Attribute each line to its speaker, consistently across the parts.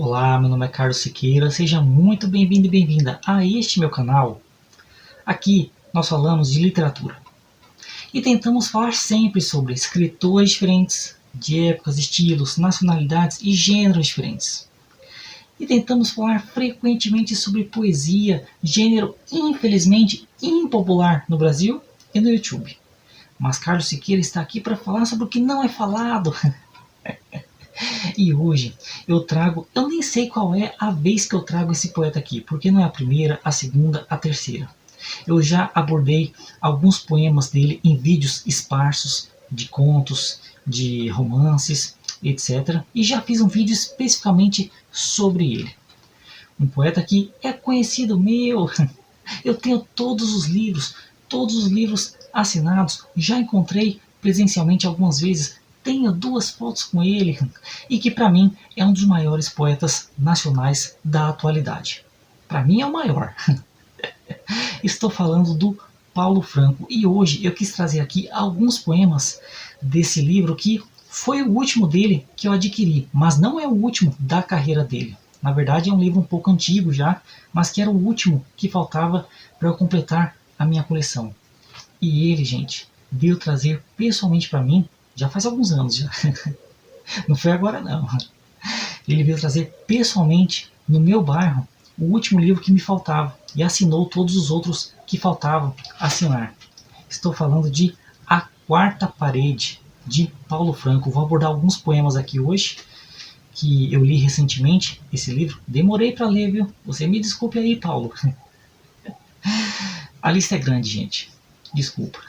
Speaker 1: Olá, meu nome é Carlos Siqueira, seja muito bem-vindo e bem-vinda a este meu canal. Aqui nós falamos de literatura e tentamos falar sempre sobre escritores diferentes, de épocas, estilos, nacionalidades e gêneros diferentes. E tentamos falar frequentemente sobre poesia, gênero infelizmente impopular no Brasil e no YouTube. Mas Carlos Siqueira está aqui para falar sobre o que não é falado. E hoje eu nem sei qual é a vez que eu trago esse poeta aqui, porque não é a primeira, a segunda, a terceira. Eu já abordei alguns poemas dele em vídeos esparsos, de contos, de romances, etc. E já fiz um vídeo especificamente sobre ele. Um poeta que é conhecido meu, eu tenho todos os livros assinados, já encontrei presencialmente algumas vezes, tenho 2 fotos com ele, e que para mim é um dos maiores poetas nacionais da atualidade. Para mim é o maior. Estou falando do Paulo Franco, e hoje eu quis trazer aqui alguns poemas desse livro que foi o último dele que eu adquiri, mas não é o último da carreira dele. Na verdade é um livro um pouco antigo já, mas que era o último que faltava para eu completar a minha coleção. E ele, gente, veio trazer pessoalmente para mim, já faz alguns anos já, não foi agora não. Ele veio trazer pessoalmente no meu bairro o último livro que me faltava e assinou todos os outros que faltavam assinar. Estou falando de A Quarta Parede, de Paulo Franco. Vou abordar alguns poemas aqui hoje, que eu li recentemente esse livro. Demorei para ler, viu? Você me desculpe aí, Paulo. A lista é grande, gente. Desculpa.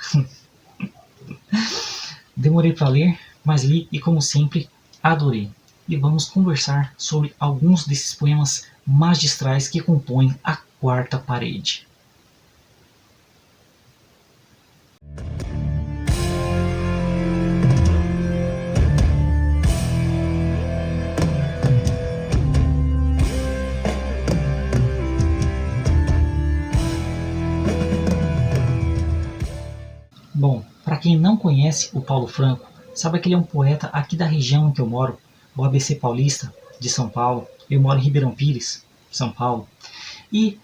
Speaker 1: Demorei para ler, mas li e, como sempre, adorei. E vamos conversar sobre alguns desses poemas magistrais que compõem A Quarta Parede. Bom, para quem não conhece o Paulo Franco, sabe que ele é um poeta aqui da região em que eu moro, o ABC Paulista, de São Paulo. Eu moro em Ribeirão Pires, São Paulo. E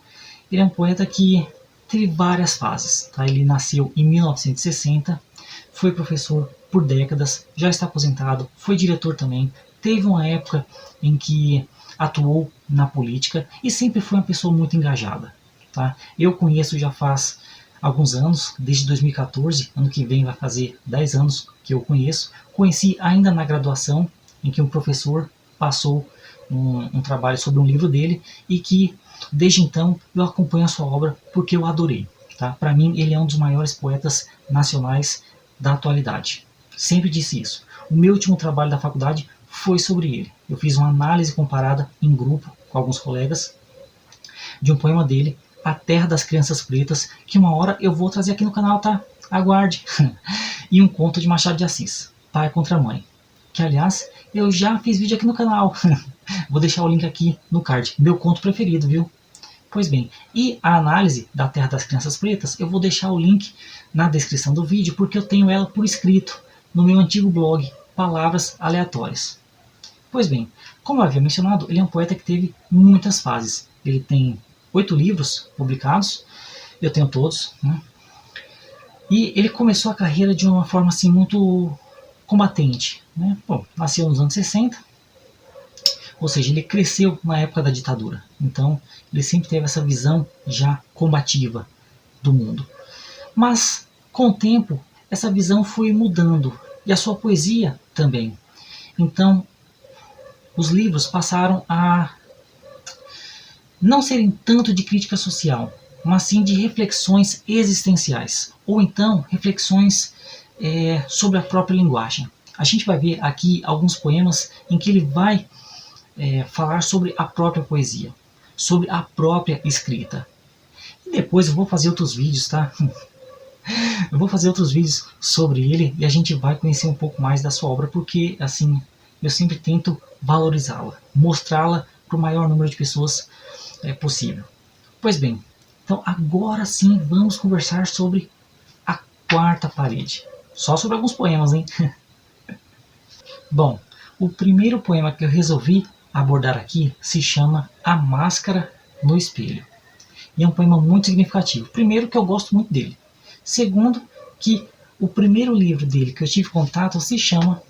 Speaker 1: ele é um poeta que teve várias fases. Tá? Ele nasceu em 1960, foi professor por décadas, já está aposentado, foi diretor também, teve uma época em que atuou na política e sempre foi uma pessoa muito engajada. Tá? Eu conheço já faz alguns anos, desde 2014, ano que vem vai fazer 10 anos que eu conheço. Conheci ainda na graduação, em que um professor passou um trabalho sobre um livro dele e que desde então eu acompanho a sua obra porque eu adorei. Tá? Para mim ele é um dos maiores poetas nacionais da atualidade. Sempre disse isso. O meu último trabalho da faculdade foi sobre ele. Eu fiz uma análise comparada em grupo com alguns colegas de um poema dele, A Terra das Crianças Pretas, que uma hora eu vou trazer aqui no canal, tá? Aguarde. E um conto de Machado de Assis, Pai contra Mãe, que aliás eu já fiz vídeo aqui no canal. Vou deixar o link aqui no card, meu conto preferido, viu? Pois bem, e a análise da Terra das Crianças Pretas, eu vou deixar o link na descrição do vídeo, porque eu tenho ela por escrito no meu antigo blog, Palavras Aleatórias. Pois bem, como eu havia mencionado, ele é um poeta que teve muitas fases. Ele tem 8 livros publicados, eu tenho todos, né? E ele começou a carreira de uma forma assim muito combatente, né? Bom, nasceu nos anos 60, ou seja, ele cresceu na época da ditadura, então ele sempre teve essa visão já combativa do mundo. Mas com o tempo essa visão foi mudando e a sua poesia também. Então os livros passaram a não serem tanto de crítica social, mas sim de reflexões existenciais, ou então reflexões sobre a própria linguagem. A gente vai ver aqui alguns poemas em que ele vai falar sobre a própria poesia, sobre a própria escrita. E depois eu vou fazer outros vídeos, tá? Eu vou fazer outros vídeos sobre ele e a gente vai conhecer um pouco mais da sua obra, porque assim eu sempre tento valorizá-la, mostrá-la para o maior número de pessoas possível. Pois bem, então agora sim vamos conversar sobre A Quarta Parede. Só sobre alguns poemas, hein? Bom, o primeiro poema que eu resolvi abordar aqui se chama A Máscara no Espelho. E é um poema muito significativo. Primeiro, que eu gosto muito dele. Segundo, que o primeiro livro dele que eu tive contato se chama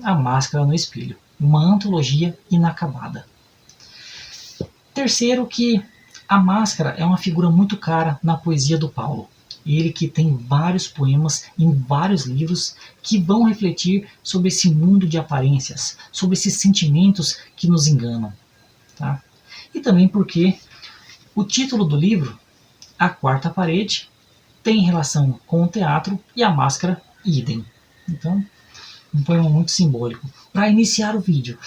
Speaker 1: A Máscara no Espelho, uma antologia inacabada. Terceiro, que a máscara é uma figura muito cara na poesia do Paulo. Ele que tem vários poemas em vários livros que vão refletir sobre esse mundo de aparências, sobre esses sentimentos que nos enganam. Tá? E também porque o título do livro, A Quarta Parede, tem relação com o teatro e a máscara, idem. Então, um poema muito simbólico. Para iniciar o vídeo,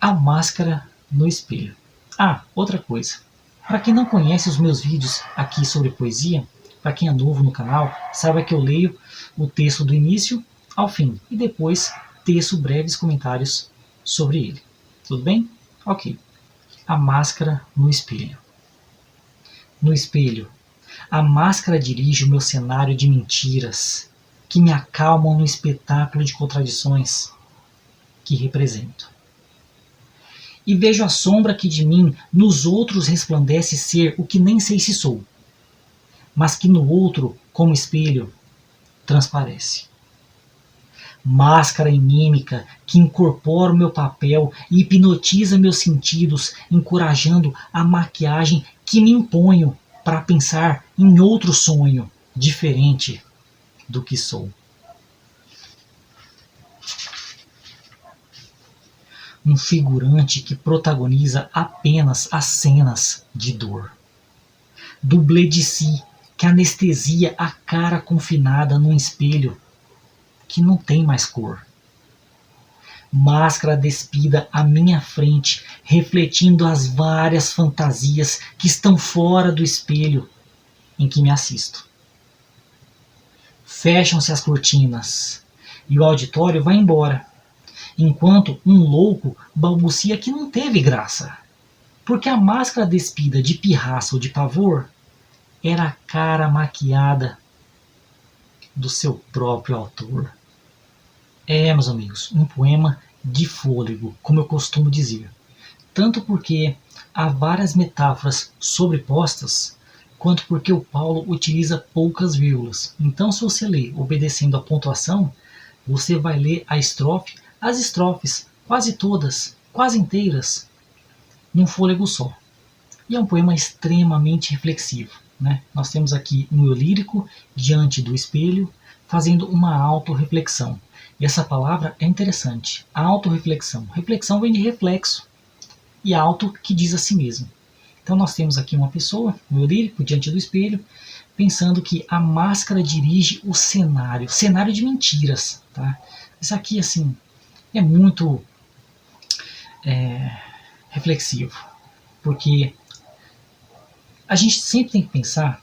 Speaker 1: A Máscara no Espelho. Ah, outra coisa. Para quem não conhece os meus vídeos aqui sobre poesia, para quem é novo no canal, saiba que eu leio o texto do início ao fim e depois teço breves comentários sobre ele. Tudo bem? Ok. A Máscara no Espelho. No espelho, a máscara dirige o meu cenário de mentiras que me acalmam no espetáculo de contradições que represento. E vejo a sombra que de mim nos outros resplandece ser o que nem sei se sou, mas que no outro, como espelho, transparece. Máscara e mímica que incorpora o meu papel e hipnotiza meus sentidos, encorajando a maquiagem que me imponho para pensar em outro sonho, diferente do que sou. Um figurante que protagoniza apenas as cenas de dor. Dublê de si que anestesia a cara confinada num espelho que não tem mais cor. Máscara despida à minha frente, refletindo as várias fantasias que estão fora do espelho em que me assisto. Fecham-se as cortinas e o auditório vai embora, enquanto um louco balbucia que não teve graça, porque a máscara despida de pirraça ou de pavor era a cara maquiada do seu próprio autor. É, meus amigos, um poema de fôlego, como eu costumo dizer. Tanto porque há várias metáforas sobrepostas, quanto porque o Paulo utiliza poucas vírgulas. Então, se você ler obedecendo a pontuação, você vai ler a estrofe, as estrofes, quase todas, quase inteiras, num fôlego só. E é um poema extremamente reflexivo. Né? Nós temos aqui um eu lírico diante do espelho, fazendo uma autorreflexão. E essa palavra é interessante, autorreflexão. Reflexão vem de reflexo, e auto que diz a si mesmo. Então nós temos aqui uma pessoa, um eu lírico, diante do espelho, pensando que a máscara dirige o cenário de mentiras. Tá? Isso aqui, assim, é muito reflexivo, porque a gente sempre tem que pensar,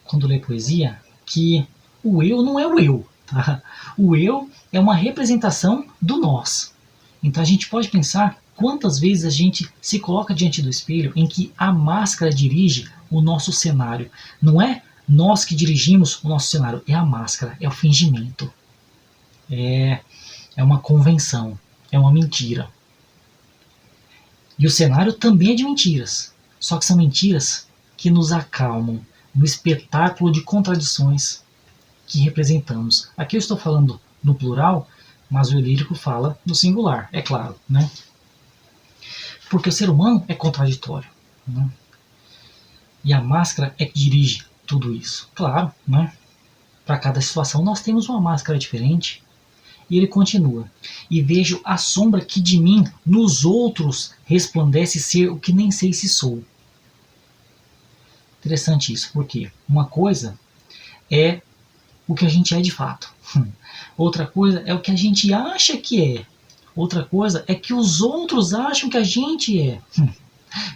Speaker 1: quando lê poesia, que o eu não é o eu. Tá? O eu é uma representação do nós. Então a gente pode pensar quantas vezes a gente se coloca diante do espelho em que a máscara dirige o nosso cenário. Não é nós que dirigimos o nosso cenário, é a máscara, é o fingimento. É uma convenção, é uma mentira. E o cenário também é de mentiras, só que são mentiras que nos acalmam no espetáculo de contradições que representamos. Aqui eu estou falando no plural, mas o eu lírico fala no singular, é claro, né? Porque o ser humano é contraditório, né? E a máscara é que dirige tudo isso. Claro, né? Para cada situação nós temos uma máscara diferente. E ele continua: e vejo a sombra que de mim nos outros resplandece ser o que nem sei se sou. Interessante isso, porque uma coisa é o que a gente é de fato. Outra coisa é o que a gente acha que é. Outra coisa é que os outros acham que a gente é.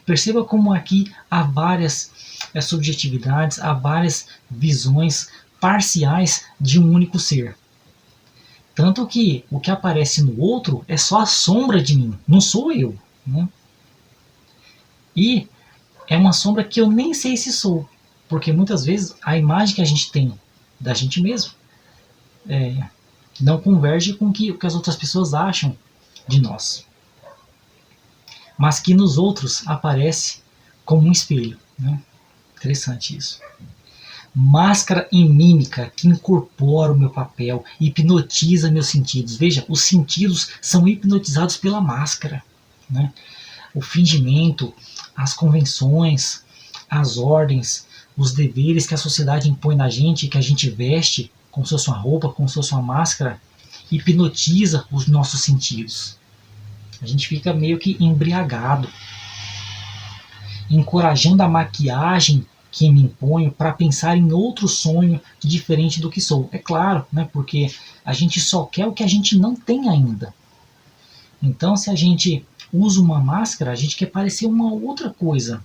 Speaker 1: Perceba como aqui há várias subjetividades, há várias visões parciais de um único ser. Tanto que o que aparece no outro é só a sombra de mim, não sou eu. Né? E é uma sombra que eu nem sei se sou, porque muitas vezes a imagem que a gente tem da gente mesmo não converge com o que as outras pessoas acham de nós. mas que nos outros aparece como um espelho, né? Interessante isso. Máscara e mímica que incorpora o meu papel, hipnotiza meus sentidos. Veja, os sentidos são hipnotizados pela máscara, né? O fingimento, as convenções, as ordens, os deveres que a sociedade impõe na gente, que a gente veste como se fosse uma roupa, como se fosse uma máscara, hipnotiza os nossos sentidos. A gente fica meio que embriagado, encorajando a maquiagem que me imponho para pensar em outro sonho diferente do que sou. É claro, né, porque a gente só quer o que a gente não tem ainda. Então, se a gente usa uma máscara, a gente quer parecer uma outra coisa.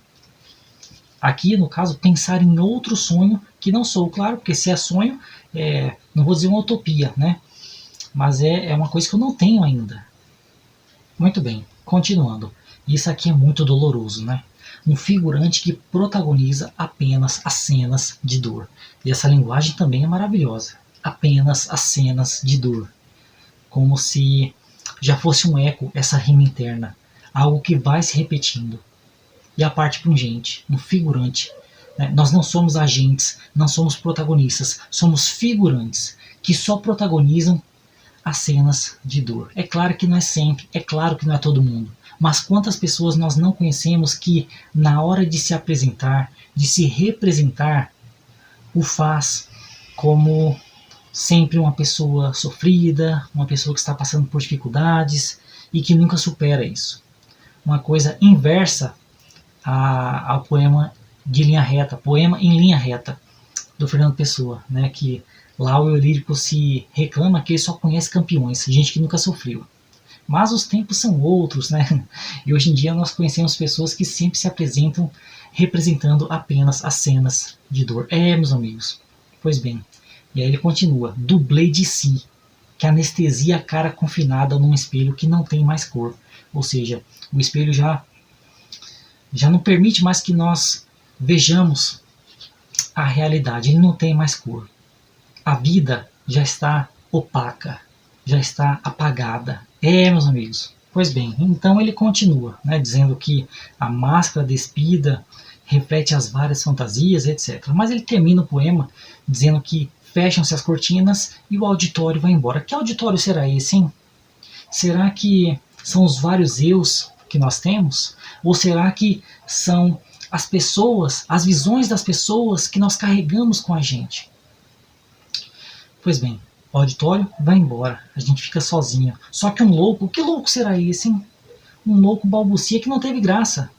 Speaker 1: Aqui, no caso, pensar em outro sonho que não sou. Claro, porque se é sonho, não vou dizer uma utopia, né? Mas é uma coisa que eu não tenho ainda. Muito bem, continuando. Isso aqui é muito doloroso, né? Um figurante que protagoniza apenas as cenas de dor. E essa linguagem também é maravilhosa. Apenas as cenas de dor. Como se já fosse um eco essa rima interna. Algo que vai se repetindo. E a parte pungente, um figurante. Né? Nós não somos agentes, não somos protagonistas. Somos figurantes que só protagonizam as cenas de dor. É claro que não é sempre, é claro que não é todo mundo. Mas quantas pessoas nós não conhecemos que, na hora de se apresentar, de se representar, o faz como sempre uma pessoa sofrida, uma pessoa que está passando por dificuldades e que nunca supera isso. Uma coisa inversa ao poema de linha reta, poema em linha reta, do Fernando Pessoa, né, que lá o eu lírico se reclama que ele só conhece campeões, gente que nunca sofreu. Mas os tempos são outros, né? E hoje em dia nós conhecemos pessoas que sempre se apresentam representando apenas as cenas de dor. Meus amigos. Pois bem. E aí ele continua. Dublê de si, que anestesia a cara confinada num espelho que não tem mais cor. Ou seja, o espelho já não permite mais que nós vejamos a realidade. Ele não tem mais cor. A vida já está opaca, já está apagada. Meus amigos. Pois bem, então ele continua, né, dizendo que a máscara despida reflete as várias fantasias, etc. Mas ele termina o poema dizendo que fecham-se as cortinas e o auditório vai embora. Que auditório será esse, hein? Será que são os vários eus que nós temos? Ou será que são as pessoas, as visões das pessoas que nós carregamos com a gente? Pois bem, o auditório vai embora, a gente fica sozinho. Só que um louco, que louco será esse, hein? Um louco balbucia que não teve graça.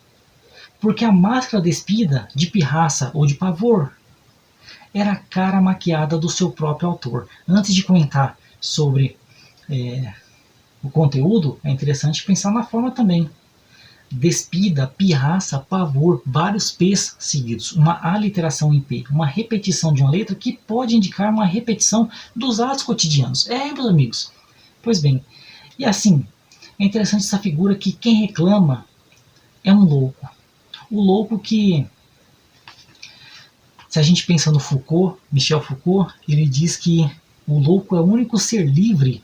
Speaker 1: Porque a máscara despida, de pirraça ou de pavor, era a cara maquiada do seu próprio autor. Antes de comentar sobre o conteúdo, é interessante pensar na forma também. Despida, pirraça, pavor, vários P's seguidos, uma aliteração em P, uma repetição de uma letra que pode indicar uma repetição dos atos cotidianos. Meus amigos. Pois bem, e assim, é interessante essa figura que quem reclama é um louco. O louco que, se a gente pensa no Foucault, Michel Foucault, ele diz que o louco é o único ser livre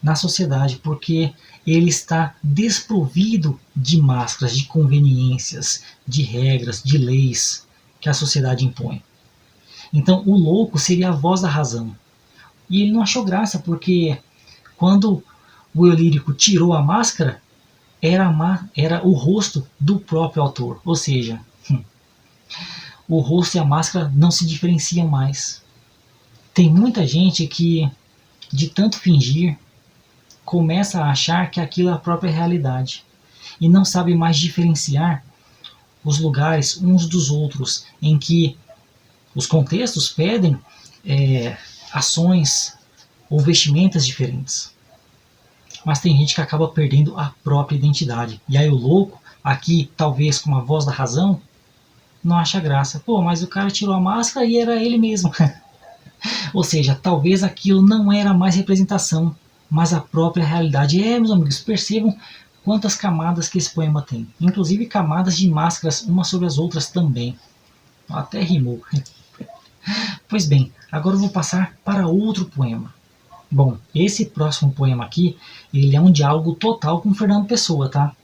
Speaker 1: na sociedade, porque ele está desprovido de máscaras, de conveniências, de regras, de leis que a sociedade impõe. Então o louco seria a voz da razão. E ele não achou graça, porque quando o eu lírico tirou a máscara, era o rosto do próprio autor. Ou seja, o rosto e a máscara não se diferenciam mais. Tem muita gente que, de tanto fingir, começa a achar que aquilo é a própria realidade e não sabe mais diferenciar os lugares uns dos outros, em que os contextos pedem ações ou vestimentas diferentes. Mas tem gente que acaba perdendo a própria identidade. E aí o louco, aqui talvez com a voz da razão, não acha graça. Pô, mas o cara tirou a máscara e era ele mesmo. Ou seja, talvez aquilo não era mais representação, mas a própria realidade. Meus amigos, percebam quantas camadas que esse poema tem. Inclusive camadas de máscaras umas sobre as outras também. Até rimou. Pois bem, agora eu vou passar para outro poema. Bom, esse próximo poema aqui, ele é um diálogo total com Fernando Pessoa, tá?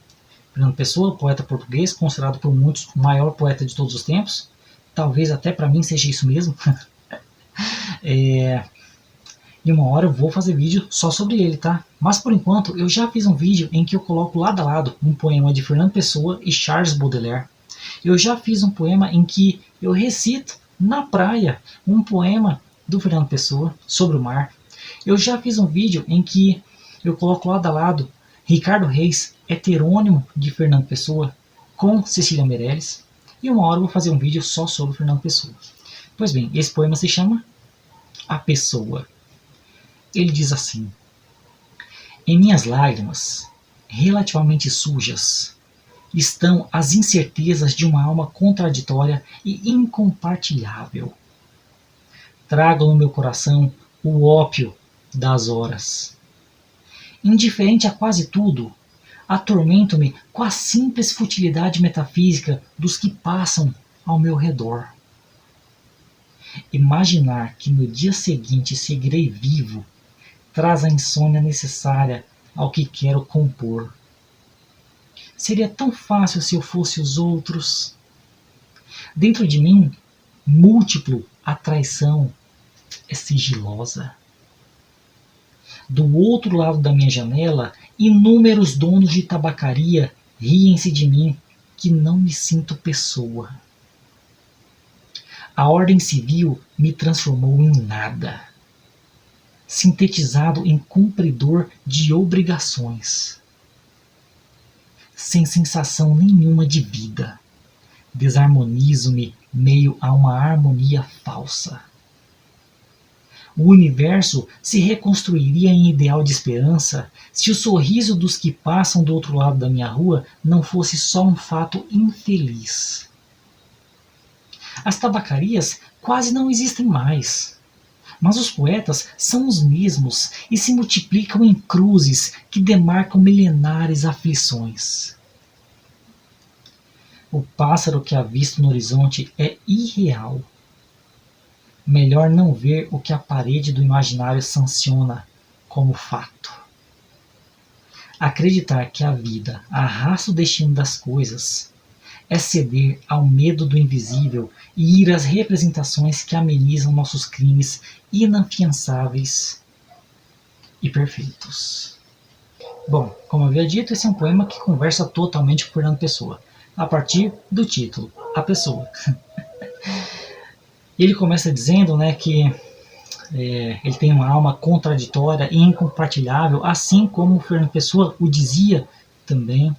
Speaker 1: Fernando Pessoa, poeta português, considerado por muitos o maior poeta de todos os tempos. Talvez até para mim seja isso mesmo. E uma hora eu vou fazer vídeo só sobre ele, tá? Mas por enquanto eu já fiz um vídeo em que eu coloco lado a lado um poema de Fernando Pessoa e Charles Baudelaire. Eu já fiz um poema em que eu recito na praia um poema do Fernando Pessoa sobre o mar. Eu já fiz um vídeo em que eu coloco lado a lado Ricardo Reis, heterônimo de Fernando Pessoa, com Cecília Meirelles. E uma hora eu vou fazer um vídeo só sobre Fernando Pessoa. Pois bem, esse poema se chama A Pessoa. Ele diz assim: em minhas lágrimas, relativamente sujas, estão as incertezas de uma alma contraditória e incompartilhável. Trago no meu coração o ópio das horas. Indiferente a quase tudo, atormento-me com a simples futilidade metafísica dos que passam ao meu redor. Imaginar que no dia seguinte seguirei vivo traz a insônia necessária ao que quero compor. Seria tão fácil se eu fosse os outros. Dentro de mim, múltiplo a traição é sigilosa. Do outro lado da minha janela, inúmeros donos de tabacaria riem-se de mim, que não me sinto pessoa. A ordem civil me transformou em nada, sintetizado em cumpridor de obrigações, sem sensação nenhuma de vida. Desarmonizo-me meio a uma harmonia falsa. O universo se reconstruiria em ideal de esperança se o sorriso dos que passam do outro lado da minha rua não fosse só um fato infeliz. As tabacarias quase não existem mais, mas os poetas são os mesmos e se multiplicam em cruzes que demarcam milenares aflições. O pássaro que avisto no horizonte é irreal. Melhor não ver o que a parede do imaginário sanciona como fato. Acreditar que a vida arrasta o destino das coisas é ceder ao medo do invisível e ir às representações que amenizam nossos crimes inafiançáveis e perfeitos. Bom, como eu havia dito, esse é um poema que conversa totalmente com Fernando Pessoa, a partir do título, A Pessoa. Ele começa dizendo, né, que ele tem uma alma contraditória e incompartilhável, assim como o Fernando Pessoa o dizia também,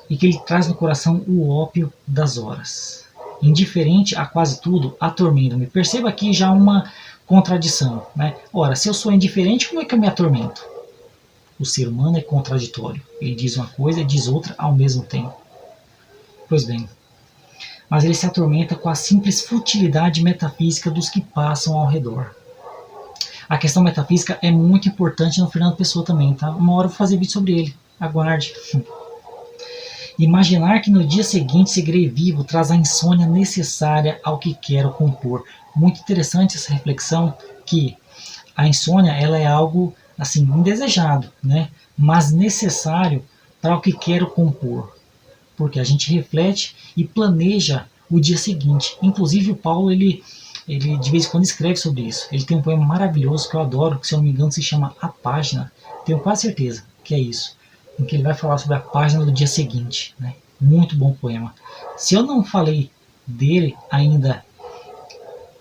Speaker 1: e que ele traz no coração o ópio das horas. Indiferente a quase tudo, atormenta-me. Perceba aqui já uma contradição, né? Ora, se eu sou indiferente, como é que eu me atormento? O ser humano é contraditório. Ele diz uma coisa e diz outra ao mesmo tempo. Pois bem, mas ele se atormenta com a simples futilidade metafísica dos que passam ao redor. A questão metafísica é muito importante no Fernando Pessoa também, tá? Uma hora eu vou fazer vídeo sobre ele. Aguarde. Imaginar que no dia seguinte seguirei vivo traz a insônia necessária ao que quero compor. Muito interessante essa reflexão, que a insônia ela é algo assim indesejado, né? Mas necessário para o que quero compor. Porque a gente reflete e planeja o dia seguinte. Inclusive o Paulo, ele de vez em quando escreve sobre isso. Ele tem um poema maravilhoso que eu adoro, que se eu não me engano se chama A Página. Tenho quase certeza que é isso. Em que ele vai falar sobre a página do dia seguinte. Né? Muito bom poema. Se eu não falei dele ainda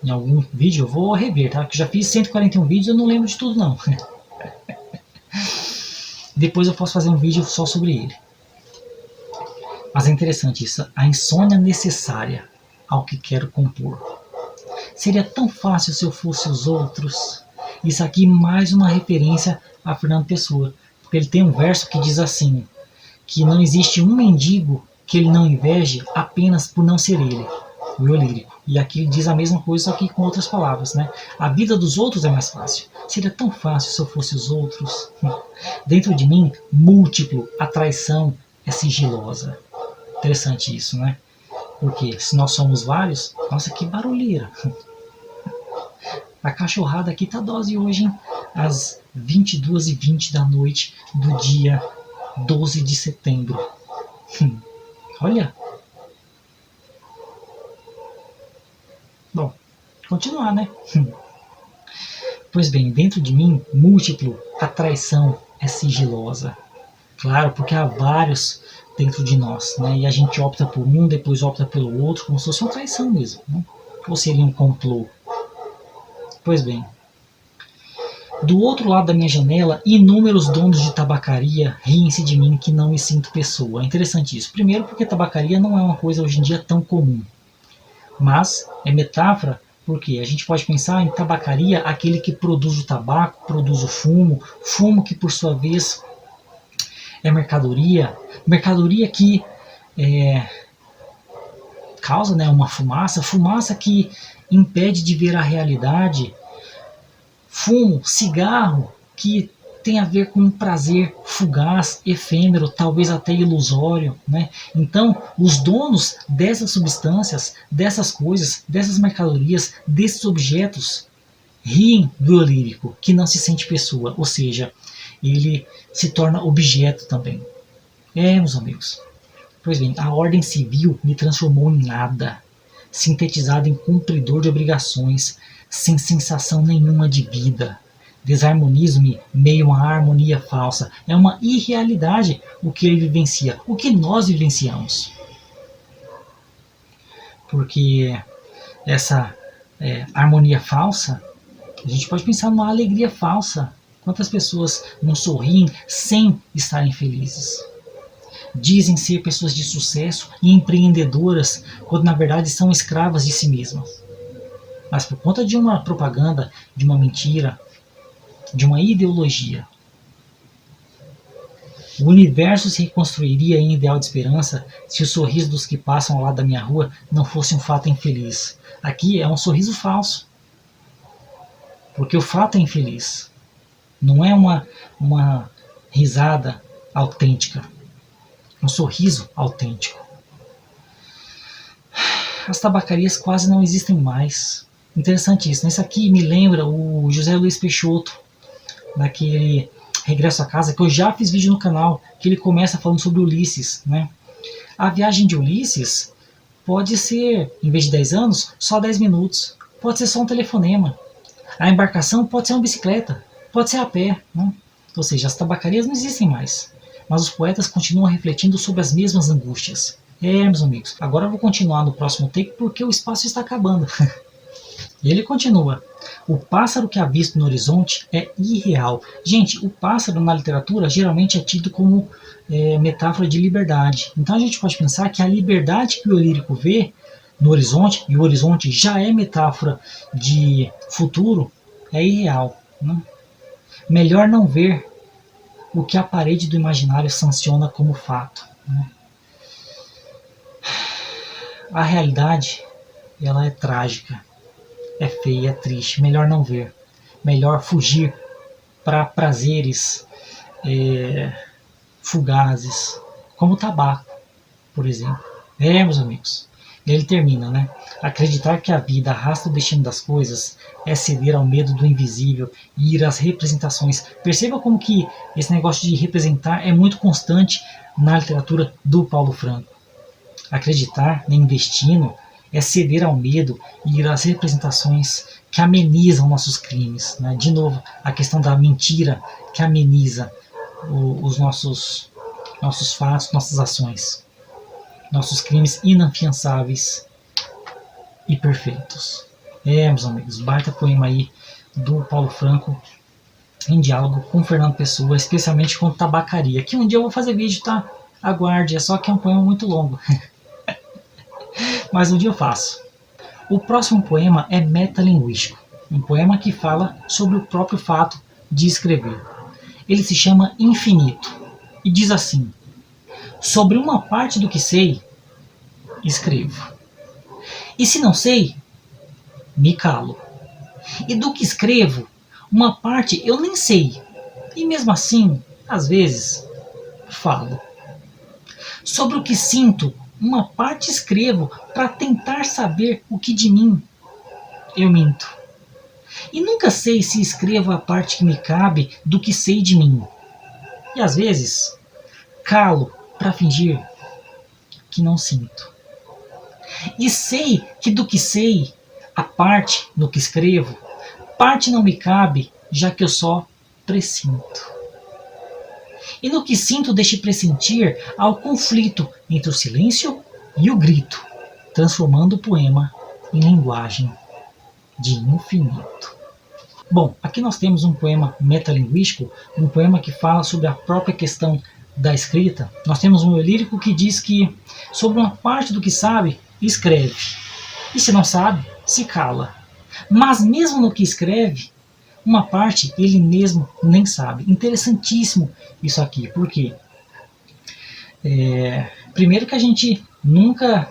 Speaker 1: em algum vídeo, eu vou rever, tá? Porque já fiz 141 vídeos, eu não lembro de tudo não. Depois eu posso fazer um vídeo só sobre ele. Mas é interessante isso, a insônia necessária ao que quero compor. Seria tão fácil se eu fosse os outros. Isso aqui mais uma referência a Fernando Pessoa. Porque ele tem um verso que diz assim, que não existe um mendigo que ele não inveje apenas por não ser ele, o eu lírico. E aqui ele diz a mesma coisa, só que com outras palavras, né? A vida dos outros é mais fácil. Seria tão fácil se eu fosse os outros. Dentro de mim, múltiplo, a traição é sigilosa. Interessante isso, né? Porque se nós somos vários, nossa, que barulheira. A cachorrada aqui tá dose hoje, hein? Às 22h20 da noite do dia 12 de setembro. Olha. Bom, continuar, né? Pois bem, dentro de mim, múltiplo, a traição é sigilosa. Claro, porque há vários dentro de nós, né? E a gente opta por um, depois opta pelo outro, como se fosse uma traição mesmo, né? Ou seria um complô? Pois bem, do outro lado da minha janela, inúmeros donos de tabacaria riem-se de mim que não me sinto pessoa. É interessante isso. Primeiro porque tabacaria não é uma coisa hoje em dia tão comum. Mas é metáfora porque a gente pode pensar em tabacaria, aquele que produz o tabaco, produz o fumo, fumo que por sua vez é mercadoria, mercadoria que causa, né, uma fumaça, fumaça que impede de ver a realidade, fumo, cigarro, que tem a ver com um prazer fugaz, efêmero, talvez até ilusório, né? Então, os donos dessas substâncias, dessas coisas, dessas mercadorias, desses objetos, riem do eu lírico, que não se sente pessoa, ou seja, ele se torna objeto também. Meus amigos. Pois bem, a ordem civil me transformou em nada, sintetizado em cumpridor de obrigações, sem sensação nenhuma de vida. Desarmonizo-me meio a uma harmonia falsa. É uma irrealidade o que ele vivencia, o que nós vivenciamos. Porque essa harmonia falsa, a gente pode pensar numa alegria falsa. Quantas pessoas não sorriem sem estarem felizes? Dizem ser pessoas de sucesso e empreendedoras, quando na verdade são escravas de si mesmas. Mas por conta de uma propaganda, de uma mentira, de uma ideologia, o universo se reconstruiria em ideal de esperança se o sorriso dos que passam ao lado da minha rua não fosse um fato infeliz. Aqui é um sorriso falso, porque o fato é infeliz. Não é uma risada autêntica. Um sorriso autêntico. As tabacarias quase não existem mais. Interessante isso. Isso aqui me lembra o José Luiz Peixoto, naquele Regresso à Casa, que eu já fiz vídeo no canal, que ele começa falando sobre Ulisses, né? A viagem de Ulisses pode ser, em vez de 10 anos, só 10 minutos. Pode ser só um telefonema. A embarcação pode ser uma bicicleta. Pode ser a pé, né? Ou seja, as tabacarias não existem mais. Mas os poetas continuam refletindo sobre as mesmas angústias. Meus amigos, agora eu vou continuar no próximo take porque o espaço está acabando. E ele continua. O pássaro que avisto no horizonte é irreal. Gente, o pássaro na literatura geralmente é tido como metáfora de liberdade. Então a gente pode pensar que a liberdade que o lírico vê no horizonte, e o horizonte já é metáfora de futuro, é irreal, né? Melhor não ver o que a parede do imaginário sanciona como fato, né? A realidade, ela é trágica, é feia, é triste. Melhor não ver. Melhor fugir para prazeres fugazes, como o tabaco, por exemplo. Meus amigos. E ele termina, né? Acreditar que a vida arrasta o destino das coisas é ceder ao medo do invisível e ir às representações. Perceba como que esse negócio de representar é muito constante na literatura do Paulo Franco. Acreditar em destino é ceder ao medo e ir às representações que amenizam nossos crimes, né? De novo, a questão da mentira que ameniza os nossos fatos, nossas ações, nossos crimes inafiançáveis e perfeitos. Meus amigos, baita poema aí do Paulo Franco em diálogo com Fernando Pessoa, especialmente com Tabacaria, que um dia eu vou fazer vídeo, tá? Aguarde, é só que é um poema muito longo. Mas um dia eu faço. O próximo poema é metalinguístico, um poema que fala sobre o próprio fato de escrever. Ele se chama Infinito e diz assim: sobre uma parte do que sei, escrevo. E se não sei, me calo. E do que escrevo, uma parte eu nem sei, e mesmo assim, às vezes, falo. Sobre o que sinto, uma parte escrevo para tentar saber o que de mim eu minto. E nunca sei se escrevo a parte que me cabe do que sei de mim. E às vezes, calo para fingir que não sinto. E sei que do que sei, a parte no que escrevo, parte não me cabe, já que eu só pressinto. E no que sinto deste pressentir, há o conflito entre o silêncio e o grito, transformando o poema em linguagem de infinito. Bom, aqui nós temos um poema metalinguístico, um poema que fala sobre a própria questão da escrita. Nós temos um eu lírico que diz que, sobre uma parte do que sabe, escreve. E se não sabe, se cala. Mas mesmo no que escreve, uma parte ele mesmo nem sabe. Interessantíssimo isso aqui, porque primeiro que a gente nunca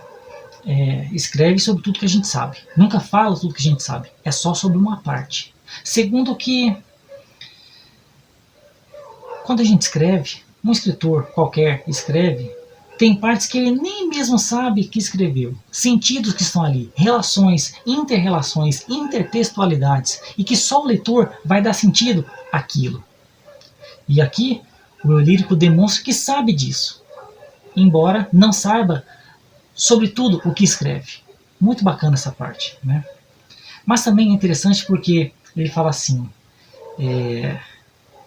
Speaker 1: escreve sobre tudo que a gente sabe. Nunca fala tudo que a gente sabe. É só sobre uma parte. Segundo que, quando a gente escreve, um escritor qualquer escreve, tem partes que ele nem mesmo sabe que escreveu. Sentidos que estão ali, relações, inter-relações, intertextualidades, e que só o leitor vai dar sentido àquilo. E aqui, o eu lírico demonstra que sabe disso, embora não saiba sobre tudo o que escreve. Muito bacana essa parte, né? Mas também é interessante porque ele fala assim,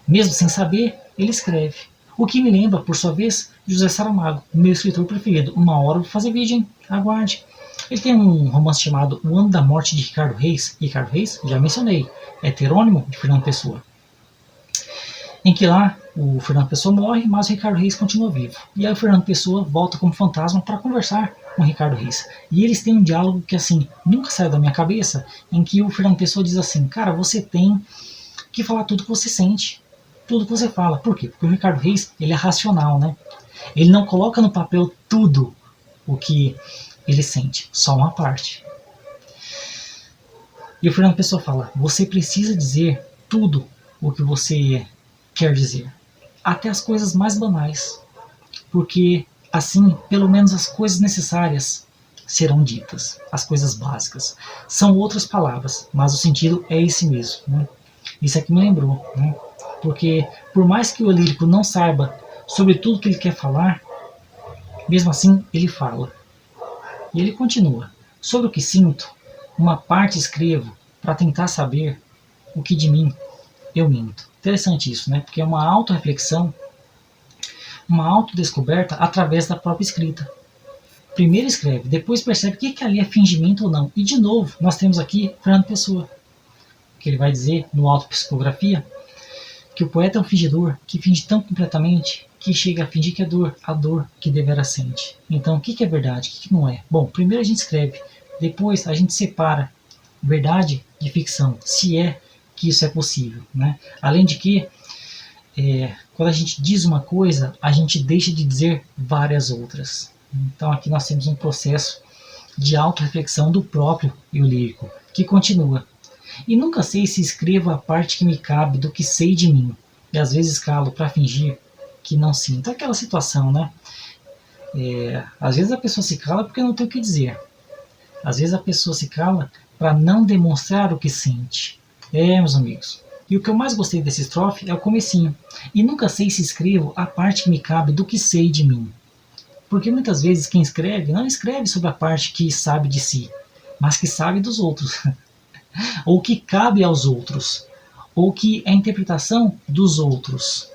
Speaker 1: mesmo sem saber, ele escreve. O que me lembra, por sua vez, José Saramago, meu escritor preferido. Uma hora eu vou fazer vídeo, hein? Aguarde. Ele tem um romance chamado O Ano da Morte de Ricardo Reis. Ricardo Reis, já mencionei, é heterônimo de Fernando Pessoa. Em que lá o Fernando Pessoa morre, mas o Ricardo Reis continua vivo. E aí o Fernando Pessoa volta como fantasma para conversar com o Ricardo Reis. E eles têm um diálogo que assim, nunca sai da minha cabeça, em que o Fernando Pessoa diz assim, cara, você tem que falar tudo que você sente. Tudo que você fala. Por quê? Porque o Ricardo Reis, ele é racional, né? Ele não coloca no papel tudo o que ele sente, só uma parte. E o Fernando Pessoa fala, você precisa dizer tudo o que você quer dizer. Até as coisas mais banais. Porque assim, pelo menos as coisas necessárias serão ditas. As coisas básicas. São outras palavras, mas o sentido é esse mesmo, né? Isso aqui me lembrou, né? Porque por mais que o lírico não saiba sobre tudo que ele quer falar, mesmo assim ele fala. E ele continua. Sobre o que sinto, uma parte escrevo para tentar saber o que de mim eu minto. Interessante isso, né? Porque é uma autorreflexão, uma autodescoberta através da própria escrita. Primeiro escreve, depois percebe o que ali é fingimento ou não. E de novo, nós temos aqui Fernando Pessoa, que ele vai dizer no Autopsicografia, que o poeta é um fingidor que finge tão completamente que chega a fingir que é a dor que devera sente. Então, o que é verdade, o que não é? Bom, primeiro a gente escreve, depois a gente separa verdade de ficção, se é que isso é possível, né? Além de que, quando a gente diz uma coisa, a gente deixa de dizer várias outras. Então, aqui nós temos um processo de autorreflexão do próprio eu lírico, que continua. E nunca sei se escrevo a parte que me cabe do que sei de mim. E às vezes calo para fingir que não sinto. Aquela situação, né? Às vezes a pessoa se cala porque não tem o que dizer. Às vezes a pessoa se cala para não demonstrar o que sente. Meus amigos. E o que eu mais gostei dessa estrofe é o comecinho. E nunca sei se escrevo a parte que me cabe do que sei de mim. Porque muitas vezes quem escreve não escreve sobre a parte que sabe de si, mas que sabe dos outros. Ou que cabe aos outros, ou que é a interpretação dos outros.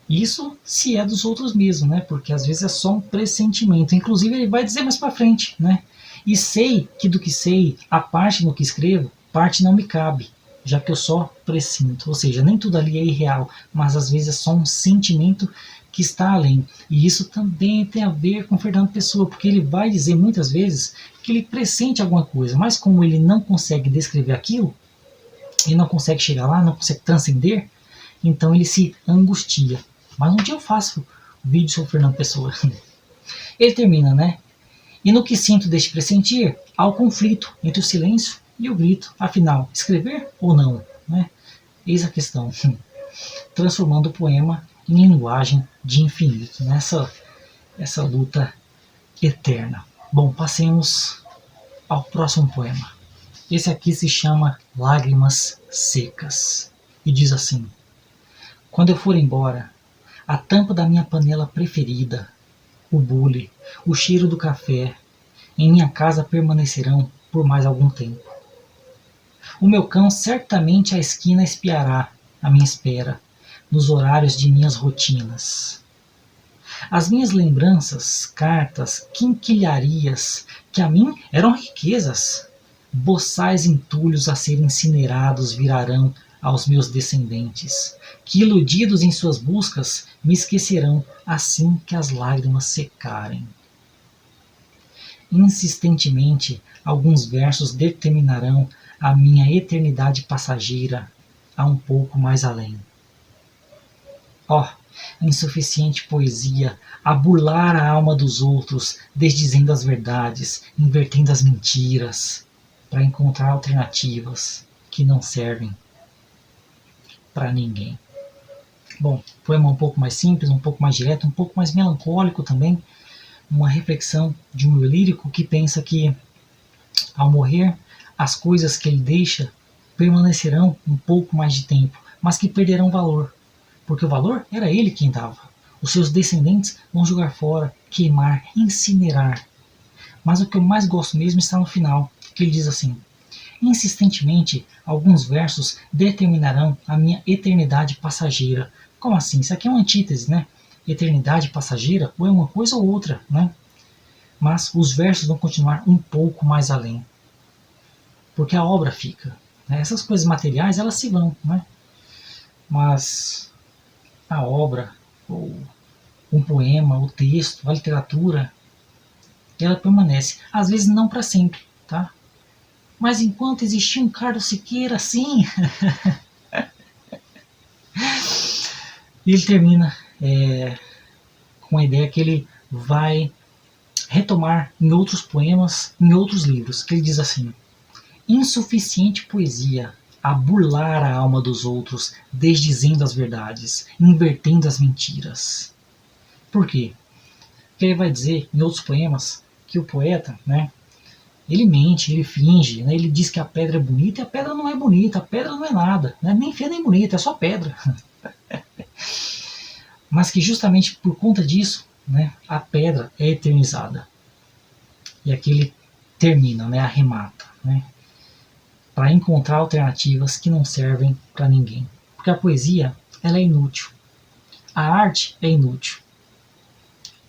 Speaker 1: Isso se é dos outros mesmo, né? Porque às vezes é só um pressentimento. Inclusive ele vai dizer mais para frente, né? E sei que do que sei, a parte no que escrevo, parte não me cabe, já que eu só pressinto. Ou seja, nem tudo ali é irreal, mas às vezes é só um sentimento que está além. E isso também tem a ver com Fernando Pessoa, porque ele vai dizer muitas vezes que ele pressente alguma coisa, mas como ele não consegue descrever aquilo, ele não consegue chegar lá, não consegue transcender, então ele se angustia. Mas um dia eu faço um vídeo sobre Fernando Pessoa. Ele termina, né? E no que sinto deste pressentir, há o conflito entre o silêncio e o grito. Afinal, escrever ou não? Né? Eis a questão. Transformando o poema em linguagem de infinito, nessa essa luta eterna. Bom, passemos ao próximo poema. Esse aqui se chama Lágrimas Secas e diz assim: quando eu for embora, a tampa da minha panela preferida o bule, o cheiro do café, em minha casa permanecerão por mais algum tempo. O meu cão certamente à esquina espiará à minha espera, nos horários de minhas rotinas. As minhas lembranças, cartas, quinquilharias, que a mim eram riquezas, boçais entulhos a serem incinerados virarão aos meus descendentes, que iludidos em suas buscas me esquecerão assim que as lágrimas secarem. Insistentemente, alguns versos determinarão a minha eternidade passageira a um pouco mais além. Ó, insuficiente poesia, a burlar a alma dos outros, desdizendo as verdades, invertendo as mentiras, para encontrar alternativas que não servem para ninguém. Bom, poema um pouco mais simples, um pouco mais direto, um pouco mais melancólico também, uma reflexão de um lírico que pensa que, ao morrer, as coisas que ele deixa permanecerão um pouco mais de tempo, mas que perderão valor, porque o valor era ele quem dava. Os seus descendentes vão jogar fora, queimar, incinerar. Mas o que eu mais gosto mesmo está no final, que ele diz assim: insistentemente, alguns versos determinarão a minha eternidade passageira. Como assim? Isso aqui é uma antítese, né? Eternidade passageira ou é uma coisa ou outra, né? Mas os versos vão continuar um pouco mais além, porque a obra fica, né? Essas coisas materiais, elas se vão, né? Mas a obra, ou um poema, o texto, a literatura, ela permanece. Às vezes não para sempre, tá? Mas enquanto existia um Carlos Siqueira assim, e ele termina com a ideia que ele vai retomar em outros poemas, em outros livros, que ele diz assim: insuficiente poesia, a burlar a alma dos outros, desdizendo as verdades, invertendo as mentiras. Por quê? Porque ele vai dizer em outros poemas que o poeta, né, ele mente, ele finge, né, ele diz que a pedra é bonita e a pedra não é bonita, a pedra não é nada, né, nem feia nem bonita, é só pedra. Mas que justamente por conta disso, né, a pedra é eternizada. E aqui ele termina, né, arremata, né, para encontrar alternativas que não servem para ninguém. Porque a poesia, ela é inútil. A arte é inútil.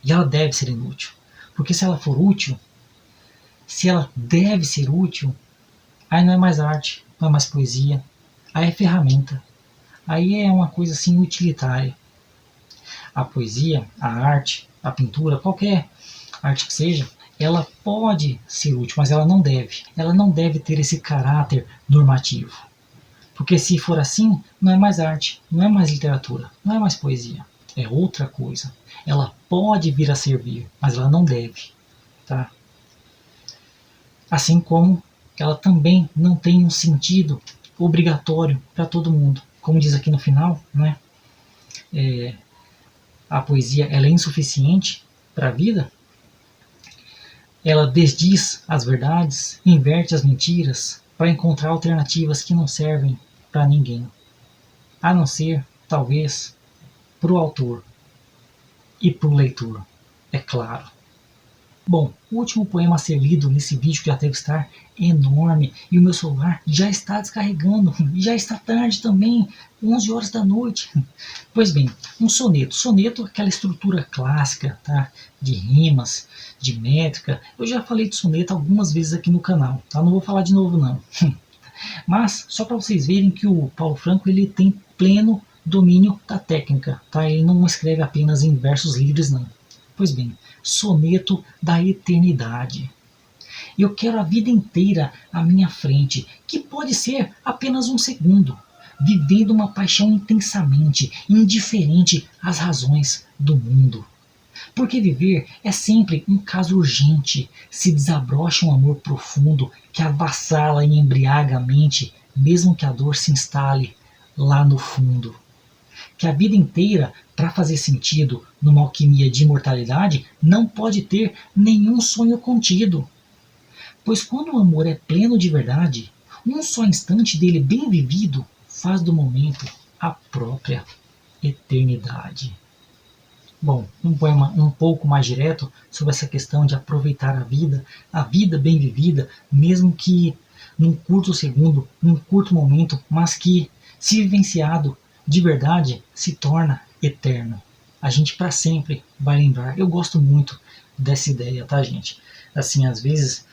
Speaker 1: E ela deve ser inútil. Porque se ela for útil, se ela deve ser útil, aí não é mais arte, não é mais poesia, aí é ferramenta. Aí é uma coisa assim utilitária. A poesia, a arte, a pintura, qualquer arte que seja, ela pode ser útil, mas ela não deve. Ela não deve ter esse caráter normativo. Porque se for assim, não é mais arte, não é mais literatura, não é mais poesia. É outra coisa. Ela pode vir a servir, mas ela não deve. Tá? Assim como ela também não tem um sentido obrigatório para todo mundo. Como diz aqui no final, né? A poesia ela é insuficiente para a vida. Ela desdiz as verdades, inverte as mentiras para encontrar alternativas que não servem para ninguém, a não ser, talvez, para o autor e para o leitor, é claro. Bom, o último poema a ser lido nesse vídeo já deve estar enorme e o meu celular já está descarregando e já está tarde também, 11 horas da noite. Pois bem, um soneto. Soneto é aquela estrutura clássica, tá? De rimas, de métrica. Eu já falei de soneto algumas vezes aqui no canal, tá? Não vou falar de novo não. Mas só para vocês verem que o Paulo Franco ele tem pleno domínio da técnica, tá? Ele não escreve apenas em versos livres não. Pois bem, soneto da eternidade. Eu quero a vida inteira à minha frente, que pode ser apenas um segundo, vivendo uma paixão intensamente, indiferente às razões do mundo. Porque viver é sempre um caso urgente, se desabrocha um amor profundo que avassala e embriaga a mente, mesmo que a dor se instale lá no fundo. Que a vida inteira, para fazer sentido numa alquimia de imortalidade, não pode ter nenhum sonho contido. Pois quando o amor é pleno de verdade, um só instante dele bem vivido faz do momento a própria eternidade. Bom, um poema um pouco mais direto sobre essa questão de aproveitar a vida bem vivida, mesmo que num curto segundo, num curto momento, mas que, se vivenciado de verdade, se torna eterno. A gente para sempre vai lembrar. Eu gosto muito dessa ideia, tá, gente? Assim, às vezes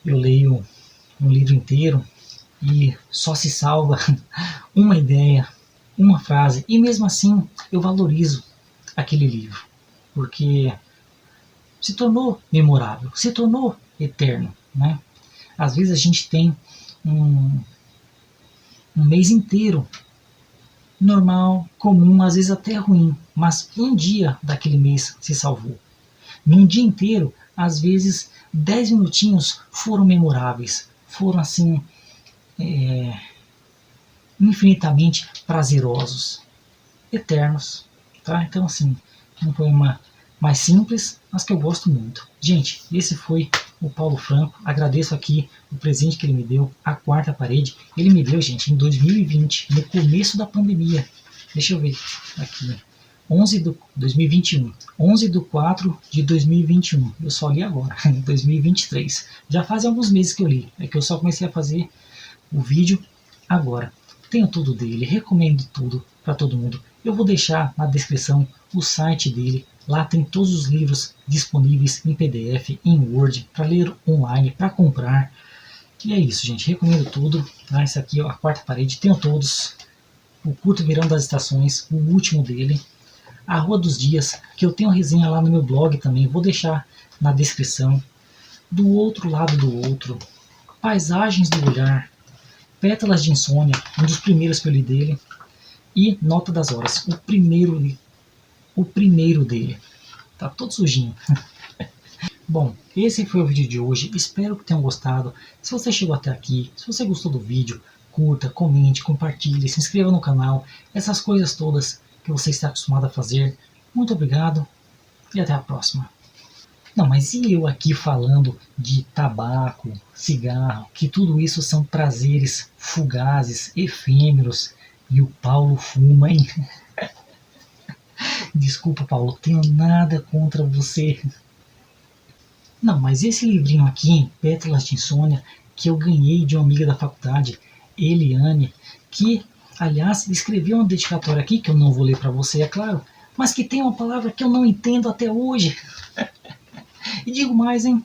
Speaker 1: eu leio um livro inteiro e só se salva uma ideia, uma frase, e mesmo assim eu valorizo aquele livro, porque se tornou memorável, se tornou eterno, né? Às vezes a gente tem um, um mês inteiro normal, comum, às vezes até ruim, mas um dia daquele mês se salvou. Num dia inteiro, às vezes 10 minutinhos foram memoráveis, foram assim infinitamente prazerosos, eternos, tá? Então assim, um poema mais simples, mas que eu gosto muito. Gente, esse foi o Paulo Franco. Agradeço aqui o presente que ele me deu, a quarta parede. Ele me deu, gente, em 2020, no começo da pandemia. Deixa eu ver aqui. 11 do 2021, 11 de 4 de 2021. Eu só li agora, em 2023. Já faz alguns meses que eu li. É que eu só comecei a fazer o vídeo agora. Tenho tudo dele, recomendo tudo para todo mundo. Eu vou deixar na descrição o site dele. Lá tem todos os livros disponíveis em PDF, em Word, para ler online, para comprar. E é isso, gente. Recomendo tudo. Tá? Esse aqui é a quarta parede. Tenho todos. O Curto Verão das Estações, o último dele. A Rua dos Dias, que eu tenho resenha lá no meu blog também. Vou deixar na descrição. Do Outro Lado do Outro. Paisagens do Olhar. Pétalas de Insônia, um dos primeiros que eu li dele, e Nota das Horas, o primeiro dele. Tá todo sujinho. Bom, esse foi o vídeo de hoje, espero que tenham gostado. Se você chegou até aqui, se você gostou do vídeo, curta, comente, compartilhe, se inscreva no canal, essas coisas todas que você está acostumado a fazer. Muito obrigado e até a próxima. Não, mas e eu aqui falando de tabaco, cigarro, que tudo isso são prazeres fugazes, efêmeros, e o Paulo fuma, hein? Desculpa, Paulo, tenho nada contra você. Não, mas esse livrinho aqui, Pétalas de Insônia, que eu ganhei de uma amiga da faculdade, Eliane, que, aliás, escreveu uma dedicatória aqui, que eu não vou ler para você, é claro, mas que tem uma palavra que eu não entendo até hoje. E digo mais, hein?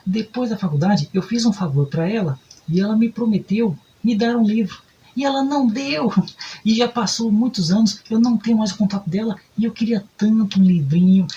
Speaker 1: Depois da faculdade, eu fiz um favor para ela e ela me prometeu me dar um livro. E ela não deu. E já passou muitos anos, eu não tenho mais o contato dela e eu queria tanto um livrinho.